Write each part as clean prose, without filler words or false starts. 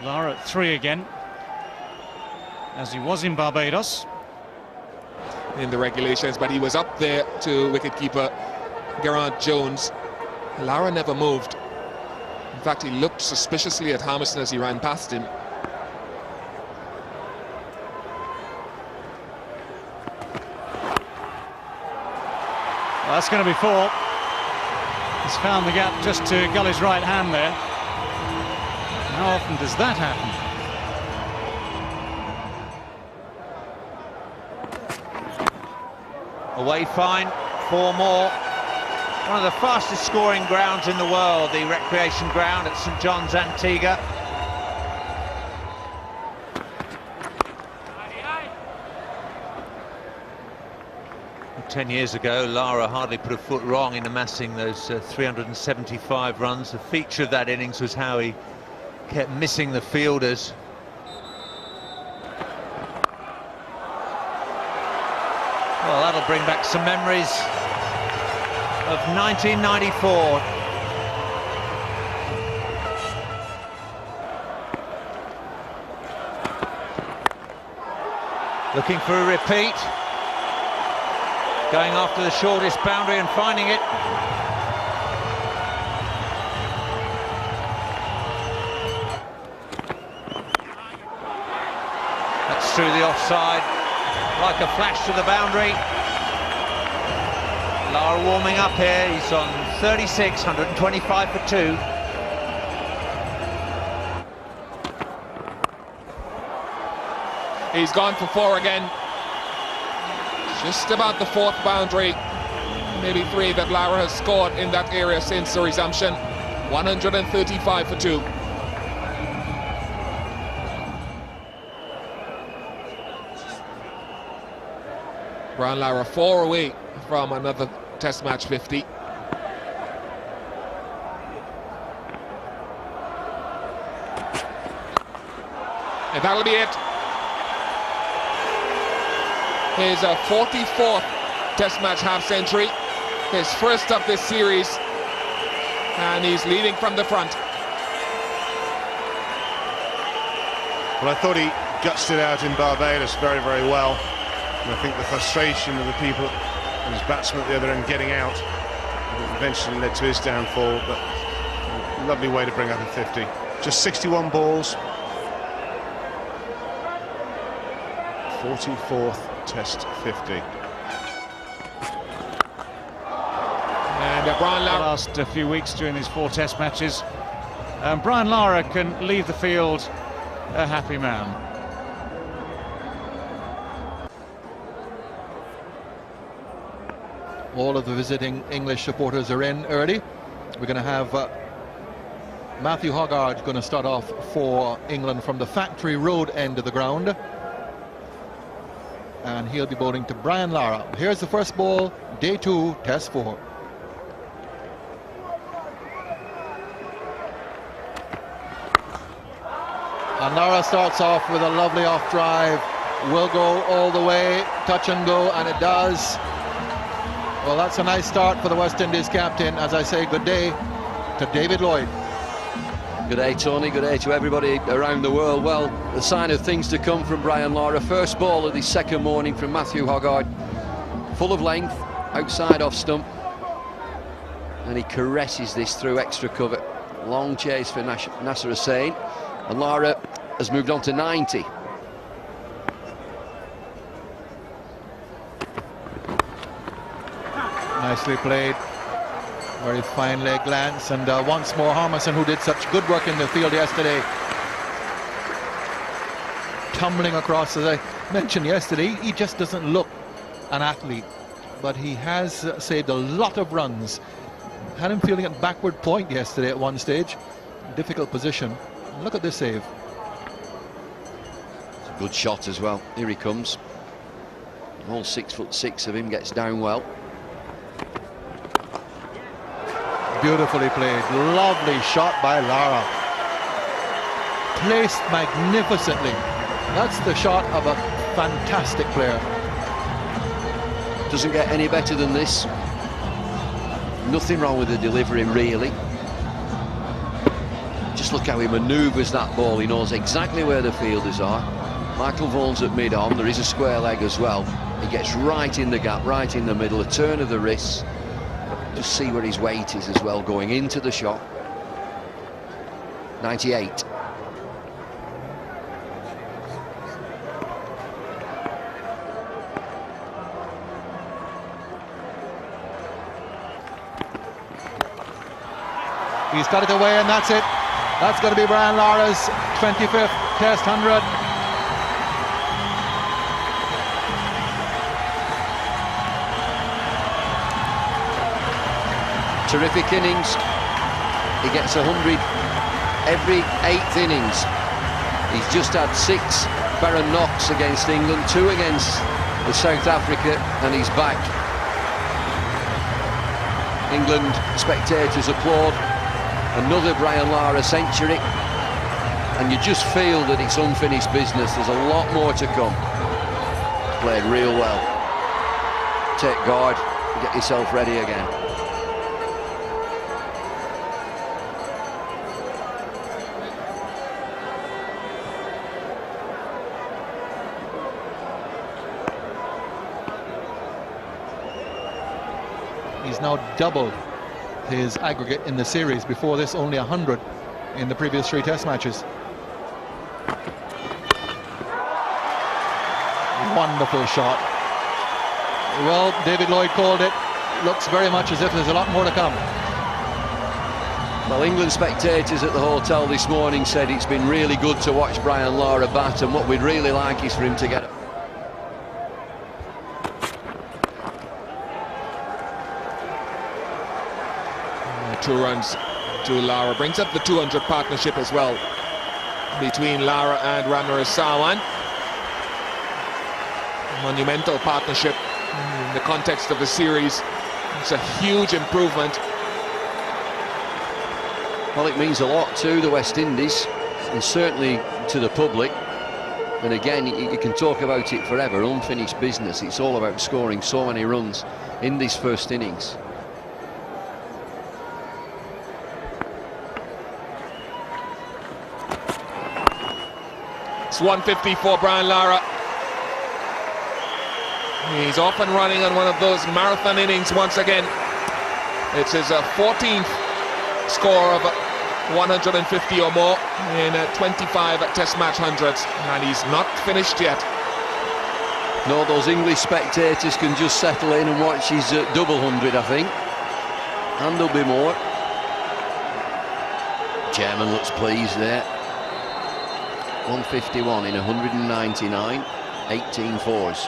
Lara at 3 again, as he was in Barbados. In the regulations, but he was up there to wicketkeeper Geraint Jones. Lara never moved. In fact, he looked suspiciously at Hamilton as he ran past him. Well, that's going to be 4. He's found the gap just to Gully's right hand there. How often does that happen? Away fine, 4 more. One of the fastest scoring grounds in the world, the recreation ground at St John's, Antigua. Well, 10 years ago, Lara hardly put a foot wrong in amassing those 375 runs. The feature of that innings was how he kept missing the fielders. Well, that'll bring back some memories of 1994. Looking for a repeat. Going after the shortest boundary and finding it. That's through the offside. Like a flash to the boundary. Lara warming up here. He's on 36, 125 for 2. He's gone for 4 again. Just about the 4th boundary, maybe 3 that Lara has scored in that area since the resumption. 135 for 2. Brian Lara 4 away from another Test match 50. And that'll be it. His 44th Test match half-century, his first of this series, and he's leading from the front. Well, I thought he gutsed it out in Barbados very, very well. And I think the frustration of the people and his batsman at the other end getting out eventually led to his downfall, but a lovely way to bring up a 50. Just 61 balls. 44th Test 50. And Brian Lara. The last few weeks during these 4 Test matches, Brian Lara can leave the field a happy man. All of the visiting English supporters are in early. We're going to have Matthew Hoggard going to start off for England from the Factory Road end of the ground. And he'll be bowling to Brian Lara. Here's the first ball, day 2, Test 4. And Lara starts off with a lovely off drive. Will go all the way, touch and go, and it does. Well, that's a nice start for the West Indies captain. As I say, good day to David Lloyd. Good day, Tony. Good day to everybody around the world. Well, the sign of things to come from Brian Lara. First ball of the second morning from Matthew Hoggard. Full of length, outside off stump. And he caresses this through extra cover. Long chase for Nasser Hussain. And Lara has moved on to 90. Nicely played. Very fine leg glance, and once more Harmison, who did such good work in the field yesterday, tumbling across. As I mentioned yesterday, he just doesn't look an athlete, but he has saved a lot of runs. Had him feeling at backward point yesterday at one stage. Difficult position. Look at this save. It's a good shot as well. Here he comes. All 6'6" of him gets down well. Beautifully played. Lovely shot by Lara. Placed magnificently. That's the shot of a fantastic player. Doesn't get any better than this. Nothing wrong with the delivery, really. Just Just look how he manoeuvres that ball. He knows exactly where the fielders are. Michael Vaughan's at mid-on. There is a square leg as well. He gets right in the gap, right in the middle, a turn of the wrists. Just see where his weight is as well, going into the shot. 98. He's got it away, and that's it. That's going to be Brian Lara's 25th Test 100. Terrific innings. He gets 100 every 8th innings. He's just had 6 barren knocks against England, 2 against the South Africa, and he's back. England spectators applaud. Another Brian Lara century, and you just feel that it's unfinished business. There's a lot more to come. Played real well. Take guard, get yourself ready again. He's now doubled his aggregate in the series. Before this, only 100 in the previous 3 Test matches. Wonderful shot. Well, David Lloyd called it. Looks very much as if there's a lot more to come. Well, England spectators at the hotel this morning said it's been really good to watch Brian Lara bat, and what we'd really like is for him to get 2 runs to Lara. Brings up the 200 partnership as well between Lara and Ramires Sarwan. Monumental partnership in the context of the series. It's a huge improvement. Well, it means a lot to the West Indies, and certainly to the public. And again, you can talk about it forever. Unfinished business. It's all about scoring so many runs in this first innings. It's 150 for Brian Lara. He's off and running on one of those marathon innings once again. It's his 14th score of 150 or more in 25 Test match hundreds, and he's not finished yet. No, those English spectators can just settle in and watch his double 100, I think. And there'll be more. Chairman looks pleased there. 151 in 199, 18 fours.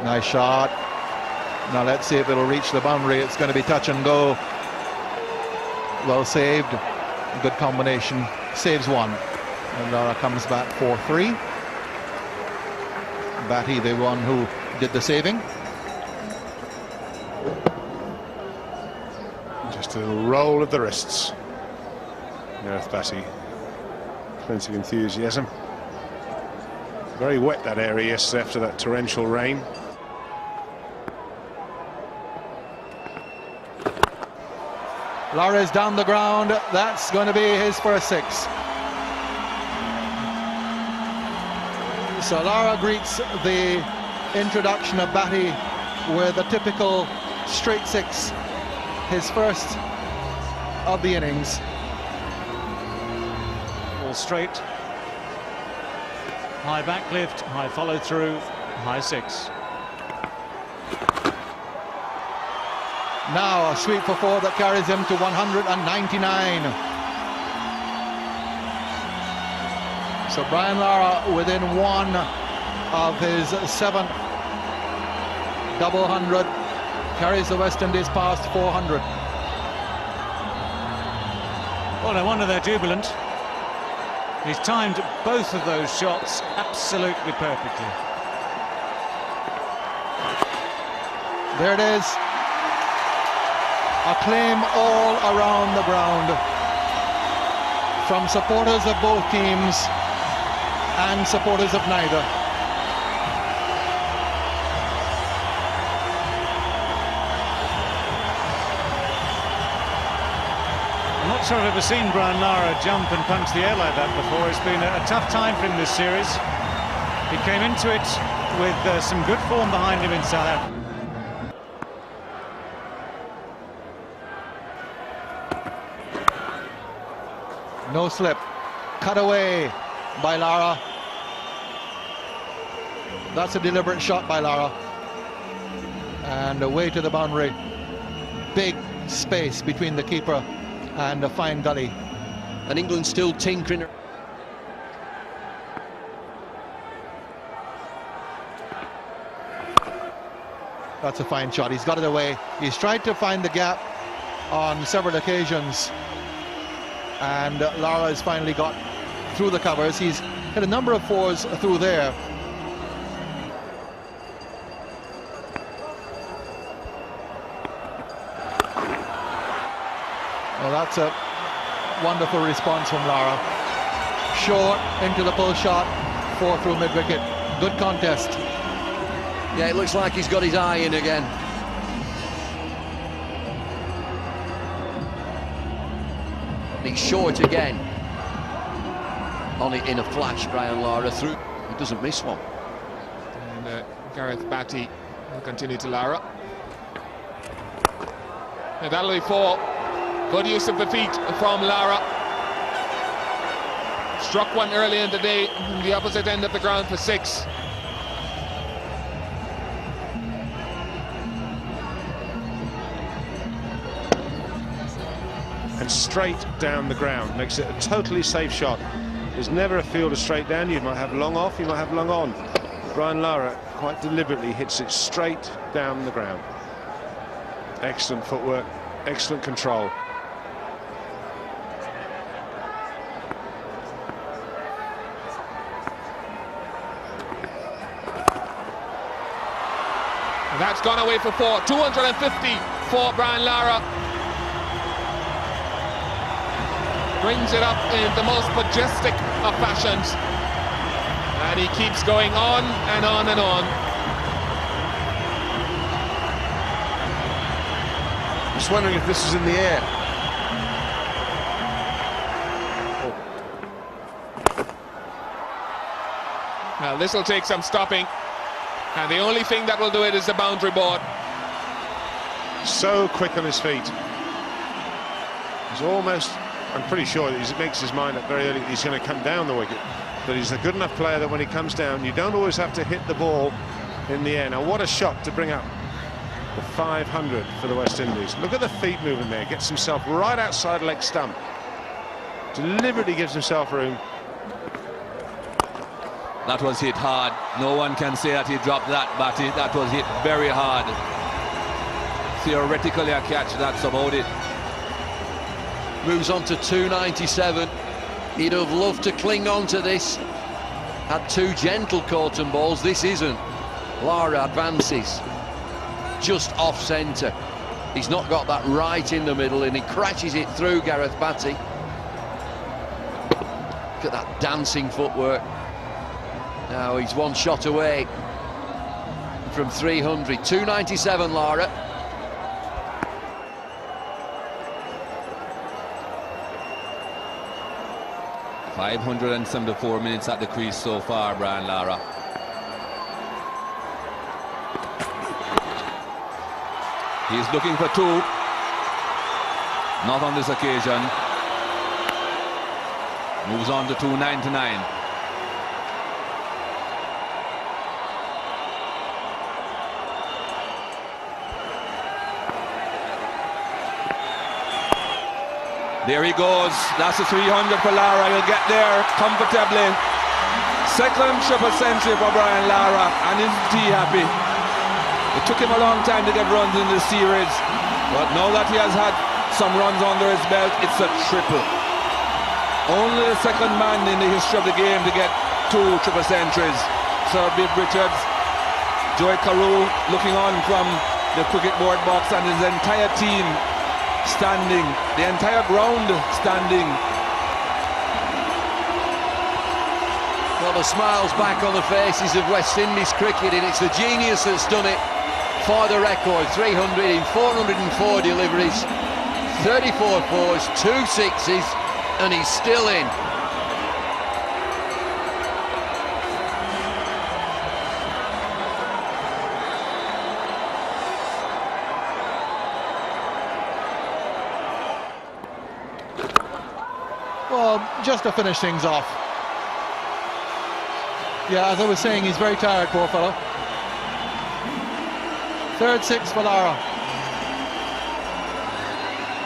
Nice shot. Now let's see if it'll reach the boundary. It's going to be touch and go. Well saved. Good combination. Saves one. And Lara comes back 4-3. Batty, the one who did the saving. Just a little roll of the wrists. Gareth Batty. Plenty of enthusiasm. Very wet that area yesterday after that torrential rain. Lara's down the ground. That's going to be his first 6. So Lara greets the introduction of Batty with a typical straight 6, his first of the innings. Ball straight, high back lift, high follow through, high 6. Now a sweep for 4 that carries him to 199. So Brian Lara within 1 of his 7th double 100, carries the West Indies past 400. Well, no wonder they're jubilant. He's timed both of those shots absolutely perfectly. There it is. Acclaim all around the ground from supporters of both teams. and supporters of neither. I'm not sure I've ever seen Brian Lara jump and punch the air like that before. It's been a tough time for him this series. He came into it with some good form behind him in South Africa. No slip. Cut away by Lara. That's a deliberate shot by Lara. And away to the boundary. Big space between the keeper and a fine gully. And England still tinkering. That's a fine shot. He's got it away. He's tried to find the gap on several occasions. And Lara has finally got through the covers. He's hit a number of fours through there. Well, that's a wonderful response from Lara. Short into the pull shot, 4 through mid-wicket. Good contest. Yeah, it looks like he's got his eye in again. And he's short again. On it in a flash, Brian Lara through. He doesn't miss one. And Gareth Batty will continue to Lara. And that'll be 4. Good use of the feet from Lara. Struck one early in the day from the opposite end of the ground for 6. And straight down the ground, makes it a totally safe shot. There's never a fielder straight down. You might have long off, you might have long on. Brian Lara quite deliberately hits it straight down the ground. Excellent footwork, excellent control. And that's gone away for 4. 250 for Brian Lara. Brings it up in the most majestic of fashions. And he keeps going on and on and on. Just wondering if this is in the air. Now this will take some stopping. And the only thing that will do it is the boundary board. So quick on his feet. He's almost, I'm pretty sure he makes his mind up very early that he's going to come down the wicket. But he's a good enough player that when he comes down, you don't always have to hit the ball in the air. Now what a shot to bring up the 500 for the West Indies. Look at the feet moving there. Gets himself right outside leg stump. Deliberately gives himself room. That was hit hard. No one can say that he dropped that, but that was hit very hard. Theoretically a catch, that's about it. Moves on to 297. He'd have loved to cling on to this. Had 2 gentle Corton balls. This isn't. Lara advances. Just off centre. He's not got that right in the middle and he crashes it through Gareth Batty. Look at that dancing footwork. Now he's 1 shot away from 300. 297 Lara. .574 minutes at the crease so far, Brian Lara. He's looking for 2. Not on this occasion. Moves on to 299. There he goes. That's a 300 for Lara. He'll get there comfortably. Second triple century for Brian Lara, and isn't he happy? It took him a long time to get runs in this series, but now that he has had some runs under his belt, it's a triple. Only the second man in the history of the game to get 2 triple centuries. Sir Bibb Richards, Joey Carew looking on from the cricket board box, and his entire team standing, the entire ground standing. Well, the smiles back on the faces of West Indies cricket, and it's the genius that's done it for the record. 300 in 404 deliveries, 34 fours, 2 sixes, and he's still in. Well, just to finish things off. Yeah, as I was saying, he's very tired, poor fellow. 3rd six for Lara.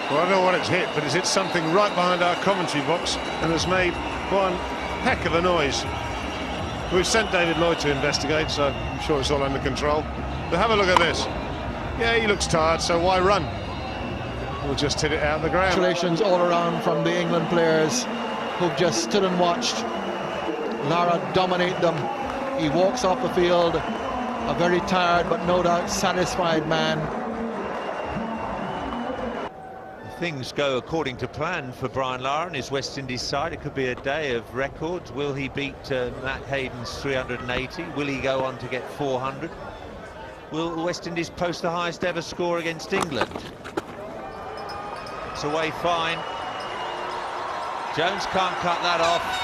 Well, I don't know what it's hit, but it's hit something right behind our commentary box and has made one heck of a noise. We've sent David Lloyd to investigate, so I'm sure it's all under control. But have a look at this. Yeah, he looks tired, so why run? We'll just hit it out of the ground. Congratulations all around from the England players who've just stood and watched Lara dominate them. He walks off the field, a very tired but no doubt satisfied man. Things go according to plan for Brian Lara and his West Indies side. It could be a day of records. Will he beat Matt Hayden's 380? Will he go on to get 400? Will West Indies post the highest ever score against England? It's away fine. Jones can't cut that off.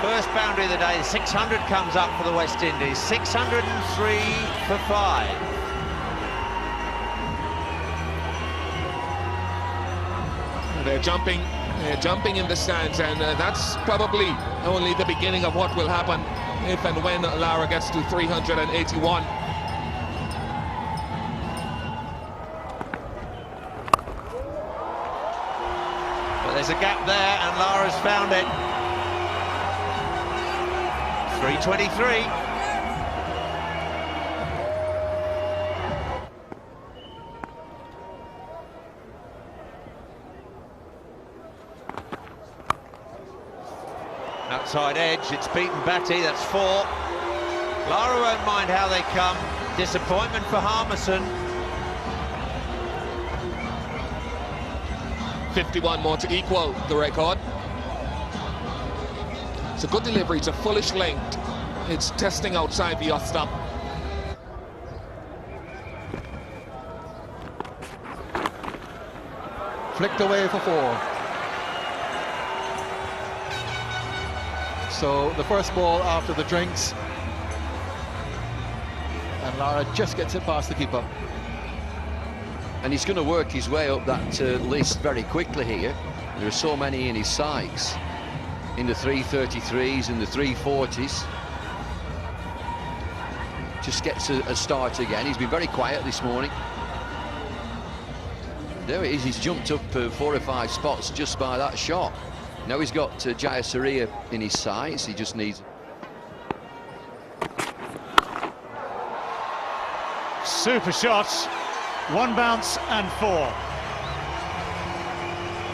First boundary of the day, 600 comes up for the West Indies. 603 for 5. They're jumping in the stands, and that's probably only the beginning of what will happen if and when Lara gets to 381. But there's a gap there, and Lara's found it. 323. Outside edge, it's beaten Batty, that's 4. Lara won't mind how they come. Disappointment for Harmison. 51 more to equal the record. It's a good delivery, it's a fullish length. It's testing outside the off-stop. Flicked away for 4. So the first ball after the drinks, and Lara just gets it past the keeper. And he's going to work his way up that list very quickly here. There are so many in his sights, in the 333s and the 340s. Just gets a start again. He's been very quiet this morning. There it is, he's jumped up 4 or 5 spots just by that shot. Now he's got Jayasuriya in his sights, he just needs... Super shots, 1 bounce and 4.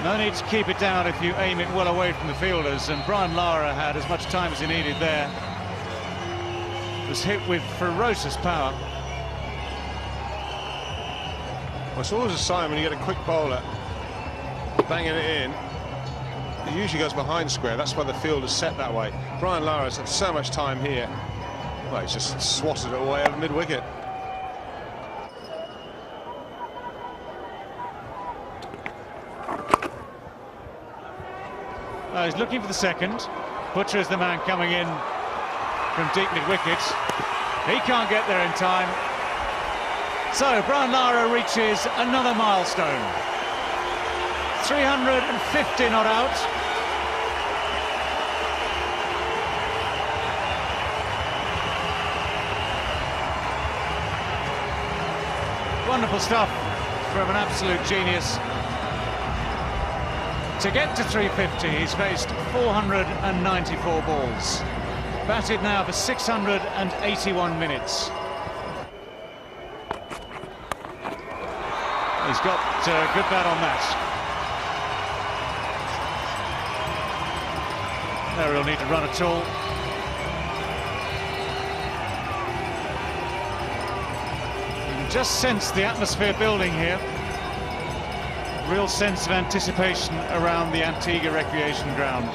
No need to keep it down if you aim it well away from the fielders, and Brian Lara had as much time as he needed there. Was hit with ferocious power. Well, it's always a sign when you get a quick bowler banging it in. It usually goes behind square. That's why the field is set that way. Brian Lara's had so much time here. Well, he's just swatted it away over mid-wicket. He's looking for the second. Butcher is the man coming in from deep mid-wicket. He can't get there in time. So Brian Lara reaches another milestone. 350 not out. Wonderful stuff from an absolute genius. To get to 350, he's faced 494 balls. Batted now for 681 minutes. He's got a good bat on that. No real need to run at all. You can just sense the atmosphere building here. Real sense of anticipation around the Antigua recreation ground.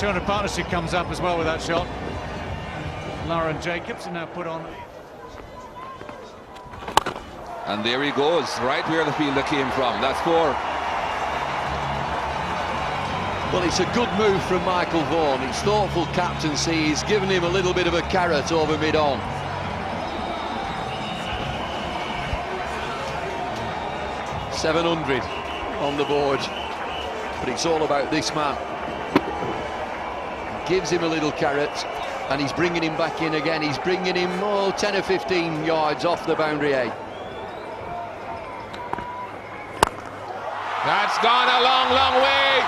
200 partnership comes up as well with that shot. Lara and Jacobs are now put on. And there he goes, right where the fielder came from. That's 4. Well, it's a good move from Michael Vaughan. It's thoughtful captaincy. He's given him a little bit of a carrot over mid-on. $700 on the board, but it's all about this man. Gives him a little carrot, and he's bringing him back in again. He's bringing him 10 or 15 yards off the boundary A. That's gone a long, long way.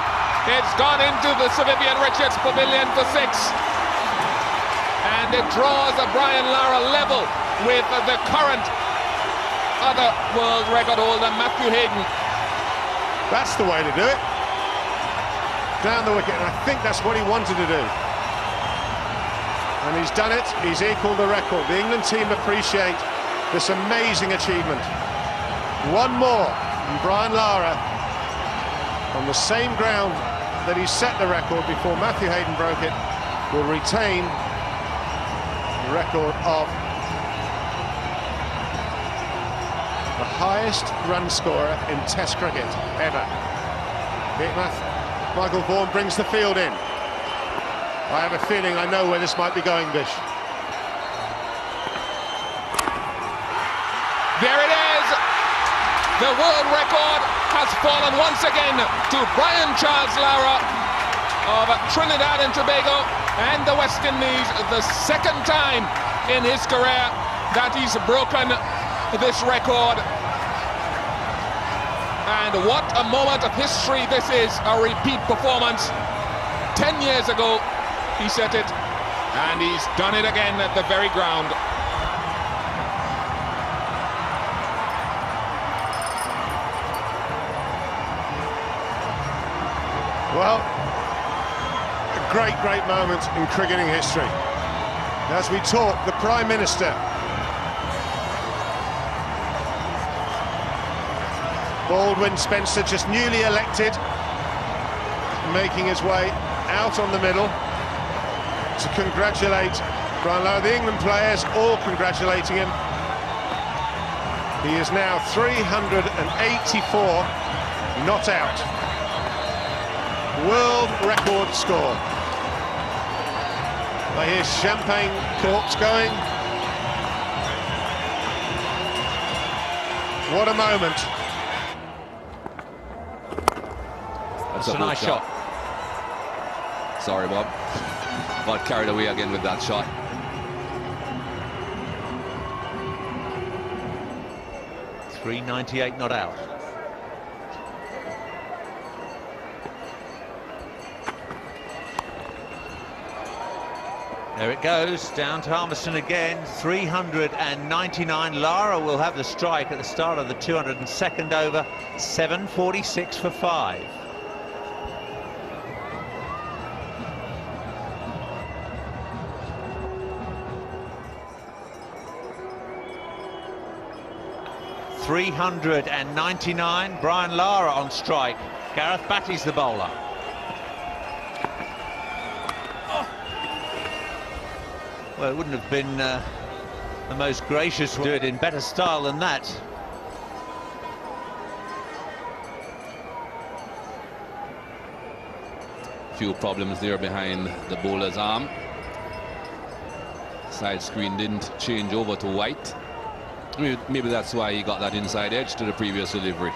It's gone into the Sir Vivian Richards Pavilion for 6. And it draws a Brian Lara level with the current other world record holder, Matthew Hayden. That's the way to do it. Down the wicket, and I think that's what he wanted to do. And he's done it. He's equalled the record. The England team appreciate this amazing achievement. One more, and Brian Lara, on the same ground that he set the record before Matthew Hayden broke it, will retain the record of the highest run scorer in Test cricket ever. Michael Vaughan brings the field in. I have a feeling I know where this might be going, Bish. There it is! The world record has fallen once again to Brian Charles Lara of Trinidad and Tobago and the West Indies, the second time in his career that he's broken this record. And what a moment of history this is, a repeat performance. 10 years ago he set it, and he's done it again at the very ground. Well, a great, great moment in cricketing history. As we talk, the Prime Minister, Baldwin Spencer, just newly elected, making his way out on the middle to congratulate Brian Lara. The England players all congratulating him. He is now 384 not out. World record score. I hear champagne corks going. What a moment. That's a nice shot. Sorry, Bob. Got carried away again with that shot. .398 not out. There it goes, down to Armstrong again, 399. Lara will have the strike at the start of the 202nd over, 7:46 for 5. .399, Brian Lara on strike. Gareth Batty's the bowler. Well, it wouldn't have been the most gracious to do it in better style than that. Few problems there behind the bowler's arm. Side screen didn't change over to white. Maybe that's why he got that inside edge to the previous delivery.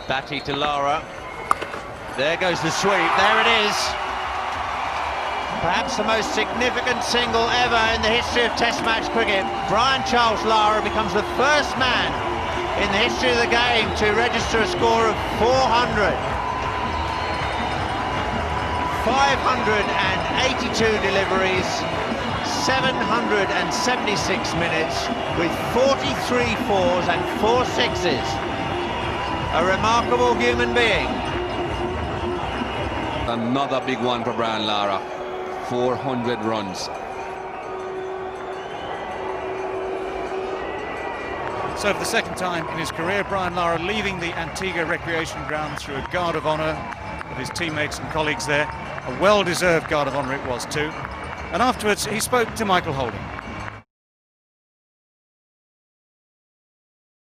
Batty to Lara. There goes the sweep. There it is. Perhaps the most significant single ever in the history of Test match cricket. Brian Charles Lara becomes the first man in the history of the game to register a score of 400. 582 deliveries, 776 minutes with 43 fours and 4 sixes. A remarkable human being. Another big one for Brian Lara. 400 runs. So So for the second time in his career, Brian Lara leaving the Antigua Recreation Ground through a guard of honour of his teammates and colleagues there. A well-deserved guard of honour it was too. And afterwards he spoke to Michael Holding.